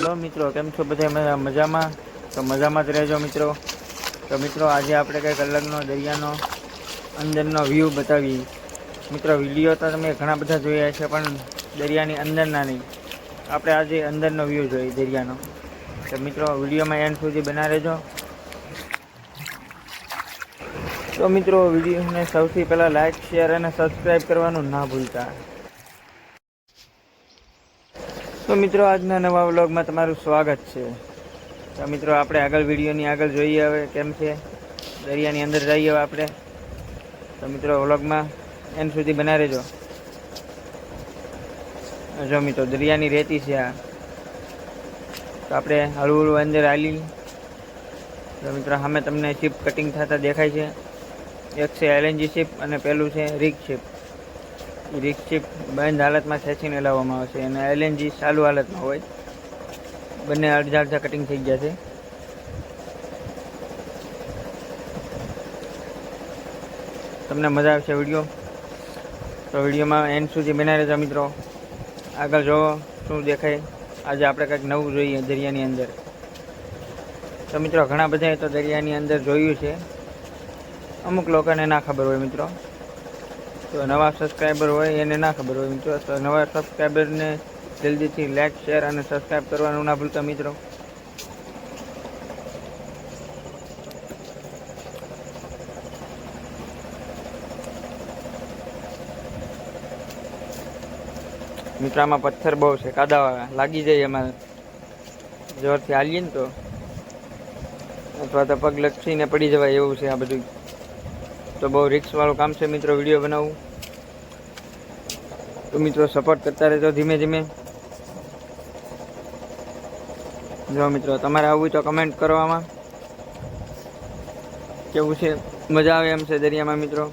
Hello મિત્રો, કેમ છો બધા? મજામાં? તો મજામાં જ રહેજો મિત્રો. તો મિત્રો આજે આપણે કંઈક અલગનો દરિયાનો અંદરનો વ્યૂ બતાવીએ. મિત્રો વિડીયો તો તમે ઘણા બધા જોયા છે, પણ દરિયાની અંદરના નહીં. આપણે આજે અંદરનો વ્યૂ જોઈએ દરિયાનો. તો મિત્રો વિડીયોમાં એન્ડ સુધી બના રહેજો. તો મિત્રો વિડીયોને સૌથી પહેલાં લાઇક, શેર અને સબસ્ક્રાઈબ કરવાનું ના ભૂલતા. તો મિત્રો આજના નવા વ્લોગમાં તમારું સ્વાગત છે. તો મિત્રો આપણે આગળ વિડીયોની આગળ જોઈએ હવે કેમ છે. દરિયાની અંદર જઈએ હવે આપણે. તો મિત્રો વ્લોગમાં એન્ડ સુધી બના રહેજો. જો મિત્રો દરિયાની રેતી છે આ. તો આપણે હળવું હળવું અંદર હાલી. તો મિત્રો સામે તમને શિપ કટિંગ થતા દેખાય છે. એક છે LNG શિપ અને પેલું છે રિગ શિપ. રિગ શિપ બંધ હાલતમાં ખેંચીને લાવવામાં આવે છે અને LNG ચાલુ હાલતમાં હોય. બંને અડધા અડધા કટિંગ થઈ ગયા છે. તમને મજા આવશે વિડીયો. તો વિડીયોમાં એન્ડ સુધી બનાવી રહેજો મિત્રો. આગળ જોવો શું દેખાય. આજે આપણે કંઈક નવું જોઈએ દરિયાની અંદર. તો મિત્રો ઘણા બધાએ તો દરિયાની અંદર જોયું છે, અમુક લોકોને ના ખબર હોય મિત્રો. તો નવા સબસ્ક્રાઈબર હોય એને ના ખબર હોય મિત્રો. તો નવા સબસ્ક્રાઈબરને જલ્દીથી લાઇક, શેર અને સબસ્ક્રાઈબ કરવાનું ના ભૂલતા મિત્રો. મિત્રો આમાં પથ્થર બહુ છે, કાદા લાગી જાય એમાં જોરથી હાલીએ ને તો, અથવા તો પગ લપસીને પડી જવાય એવું છે આ બધું. તો બહુ રિસ્કવાળું કામ છે મિત્રો વિડીયો બનાવવું. તો મિત્રો સપોર્ટ કરતા રહેજો ધીમે ધીમે. જો મિત્રો તમારે આવવું હોય તો કમેન્ટ કરવામાં કેવું છે, મજા આવે એમ છે દરિયામાં મિત્રો.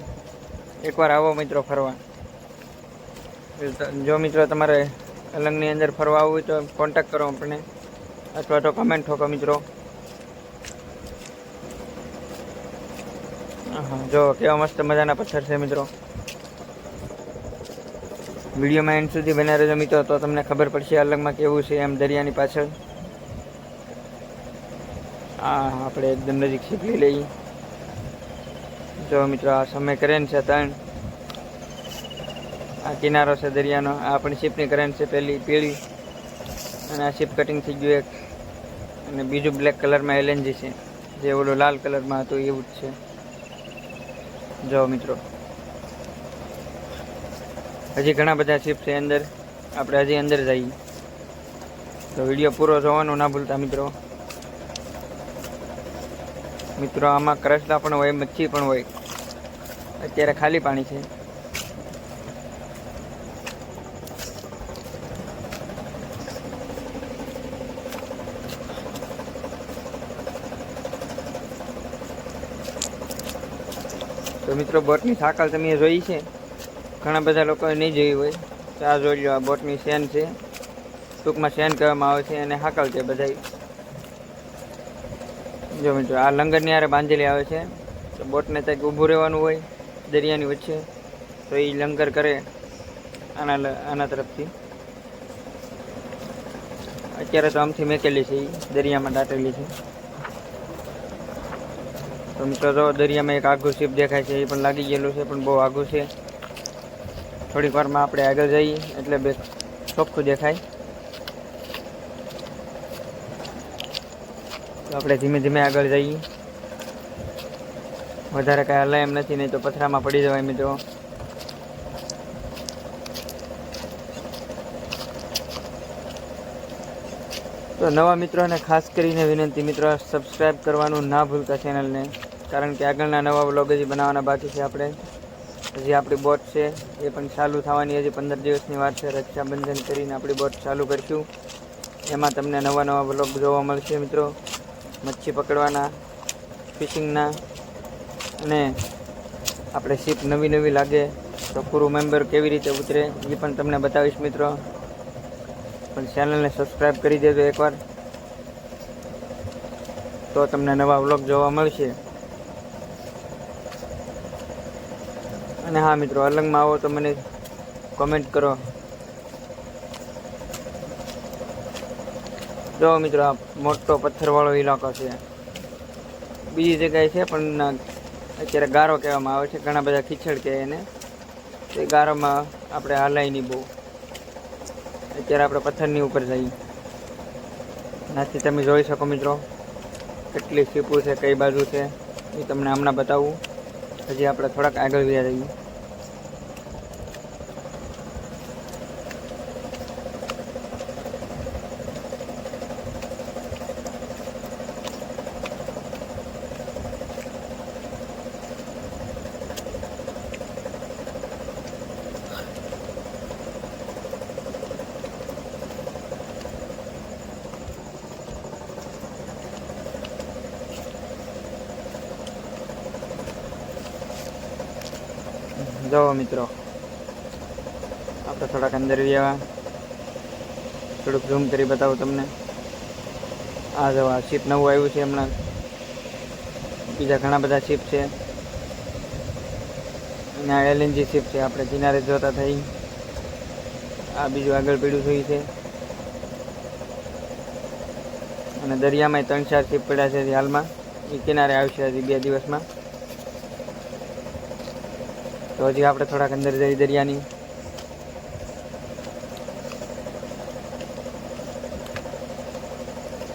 એકવાર આવો મિત્રો ફરવા. જો મિત્રો તમારે અલંગની અંદર ફરવા આવવું હોય તો કોન્ટેક્ટ કરો આપણને, અથવા તો કમેન્ટ ઠોકો મિત્રો. હા જો કેવા મસ્ત મજાના પથ્થર છે મિત્રો. વિડીયોમાં એન્ડ સુધી બના રહેજો મિત્રો, તો તમને ખબર પડશે અલંગમાં કેવું છે એમ દરિયાની પાછળ. હા આપણે એકદમ નજીક શીપ લઈ લઈએ. જો મિત્રો આ સમય કરેન છે 3. આ કિનારો છે દરિયાનો. આ આપણી શિપની કરેન છે પહેલી પીળી, અને આ શિપ કટિંગ થઈ ગયું એક. અને બીજું બ્લેક કલરમાં LNG છે, જે ઓલું લાલ કલરમાં હતું એવું જ છે. જો મિત્રો હજી ઘણા બધા શિપ છે અંદર. આપણે હજી અંદર જઈએ. તો વિડીયો પૂરો જોવાનું ના ભૂલતા મિત્રો. મિત્રો આમાં કરસલા પણ હોય, મચ્છી પણ હોય. અત્યારે ખાલી પાણી છે. તો મિત્રો બોટની સાકલ તમે જોઈ છે, ઘણા બધા લોકોએ નહીં જોઈ હોય. તો આ જોઈ લો, આ બોટની શેન છે. ટૂંકમાં શેન કહેવામાં આવે છે, અને હાકલ છે બધા. જો મિત્રો આ લંગરની હારે બાંધેલી આવે છે. તો બોટને ત્યાં ઊભું રહેવાનું હોય દરિયાની વચ્ચે. તો એ લંગર કરે આના તરફથી. અત્યારે તો આમથી મેકેલી છે, એ દરિયામાં દાટેલી છે. તો મિત્રો જો દરિયામાં એક આઘું શિપ દેખાય છે, એ પણ લાગી ગયેલું છે, પણ બહુ આઘું છે. થોડીક વારમાં આપણે આગળ જઈએ એટલે બે ચોખ્ખું દેખાય. તો આપણે ધીમે ધીમે આગળ જઈએ. વધારે કાંઈ હલાય એમ નથી, નહીં તો પથરામાં પડી જવાય મિત્રો. તો નવા મિત્રોને ખાસ કરીને વિનંતી મિત્રો, સબસ્ક્રાઈબ કરવાનું ના ભૂલતા ચેનલને. કારણ કે આગળના નવા વ્લોગ હજી બનાવવાના બાકી છે આપણે. હજી આપણી બોટ છે એ પણ ચાલુ થવાની હજી 15 દિવસની વાર છે. રક્ષાબંધન કરીને આપણી બોટ ચાલુ કરીશું. એમાં તમને નવા નવા વ્લોગ જોવા મળશે મિત્રો. મચ્છી પકડવાના, ફિશિંગના, અને આપણે શિપ નવી નવી લાગે તો પૂરું મેમ્બર કેવી રીતે ઉતરે એ પણ તમને બતાવીશ મિત્રો. પણ ચેનલને સબસ્ક્રાઈબ કરી દેજો એકવાર, તો તમને નવા વ્લોગ જોવા મળશે. અને હા મિત્રો, અલંગમાં આવો તો મને કમેન્ટ કરો. જો મિત્રો આ મોટો પથ્થરવાળો ઇલાકો છે. બીજી જગ્યાએ છે પણ અત્યારે ગારો કહેવામાં આવે છે, ઘણા બધા ખીચડ કહે એને. તે ગારામાં આપણે હાલાય નહીં બહુ. અત્યારે આપણે પથ્થરની ઉપર જઈએ. નાથી તમે જોઈ શકો મિત્રો કેટલી સીપું છે, કઈ બાજુ છે એ તમને હમણાં બતાવું. હજી આપણે થોડાક આગળ વ્યા જઈએ. જો મિત્રો આપણે થોડાક અંદર આવ્યા, થોડુંક ઝૂમ કરી બતાવું તમને. આ જો આ શીપ નવું આવ્યું છે હમણાં. બીજા ઘણા બધા શીપ છે. અને આ LNG શીપ છે, આપણે કિનારે જોતા થઈ. આ બીજું આગળ પીડ્યું થયું છે. અને દરિયામાં 3-4 શીપ પડ્યા છે હાલમાં. એ કિનારે આવશે હજી 2 દિવસમાં. તો હજી આપણે થોડાક અંદર જઈ દરિયાની.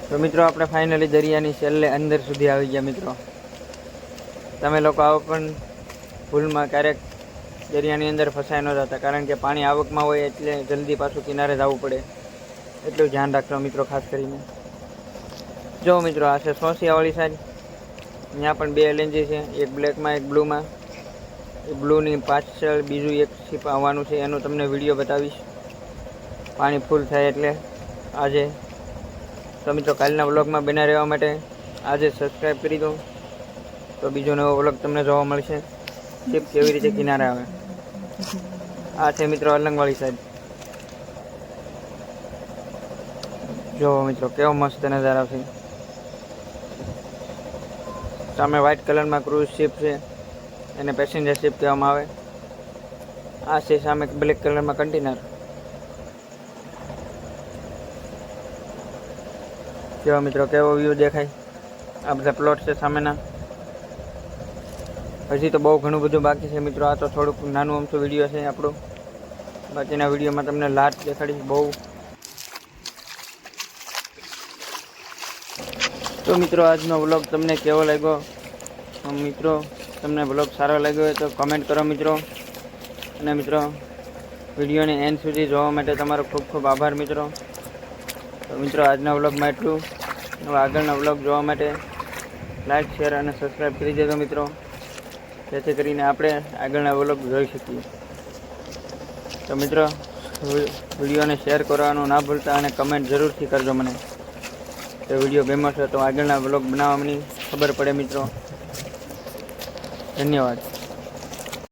તો મિત્રો આપણે ફાઇનલી દરિયાની છેલ્લે અંદર સુધી આવી ગયા મિત્રો. તમે લોકો આવો પણ ભૂલમાં ક્યારેક દરિયાની અંદર ફસાઈ ન જતા, કારણ કે પાણી આવકમાં હોય એટલે જલ્દી પાછું કિનારે જવું પડે. એટલું ધ્યાન રાખજો મિત્રો ખાસ કરીને. જો મિત્રો આ છે સોસિયાવાળી સાઈડ. ત્યાં પણ 2 LNG છે, એક બ્લેકમાં એક બ્લુમાં. એ બ્લુની પાછળ બીજું એક શીપ આવવાનું છે, એનું તમને વિડીયો બતાવીશ પાણી ફૂલ થાય એટલે આજે. તો મિત્રો કાલના વ્લોગમાં બન્યા રહેવા માટે આજે સબસ્ક્રાઈબ કરી દો, તો બીજો નવો વ્લોગ તમને જોવા મળશે. શીપ કેવી રીતે કિનારે આવે. આ છે મિત્રો અલંગવાળી સાઈડ. જો મિત્રો કેવો મસ્ત નજારો છે. સામે વ્હાઇટ કલરમાં ક્રૂઝ શીપ છે, એને પેસેન્જર શીપ કહેવામાં આવે. આ છે સામે બ્લેક કલરમાં કન્ટેનર. જો મિત્રો કેવો વ્યૂ દેખાય. આ બધા પ્લોટ છે સામેના. હજી તો બહુ ઘણું બધું બાકી છે મિત્રો. આ તો થોડુંક નાનું અમથું વિડીયો છે આપણું. બાકીના વિડીયોમાં તમને લાટ દેખાડીશ બહુ. તો મિત્રો આજનો વ્લોગ તમને કેવો લાગ્યો? મિત્રો તમને વ્લોગ સારો લાગ્યો હોય તો કમેન્ટ કરો મિત્રો. અને મિત્રો વિડીયોને એન્ડ સુધી જોવા માટે તમારો ખૂબ ખૂબ આભાર મિત્રો. તો મિત્રો આજના વ્લોગમાં એટલું. આગળના વ્લોગ જોવા માટે લાઈક, શેર અને સબસ્ક્રાઈબ કરી દેજો મિત્રો, જેથી કરીને આપણે આગળના વ્લોગ જોઈ શકીએ. તો મિત્રો વિડીયોને શેર કરવાનું ના ભૂલતા અને કમેન્ટ જરૂરથી કરજો મને. તો વિડીયો ગમ્યો છે તો આગળના વ્લોગ બનાવવાની ખબર પડે મિત્રો. ધન્યવાદ.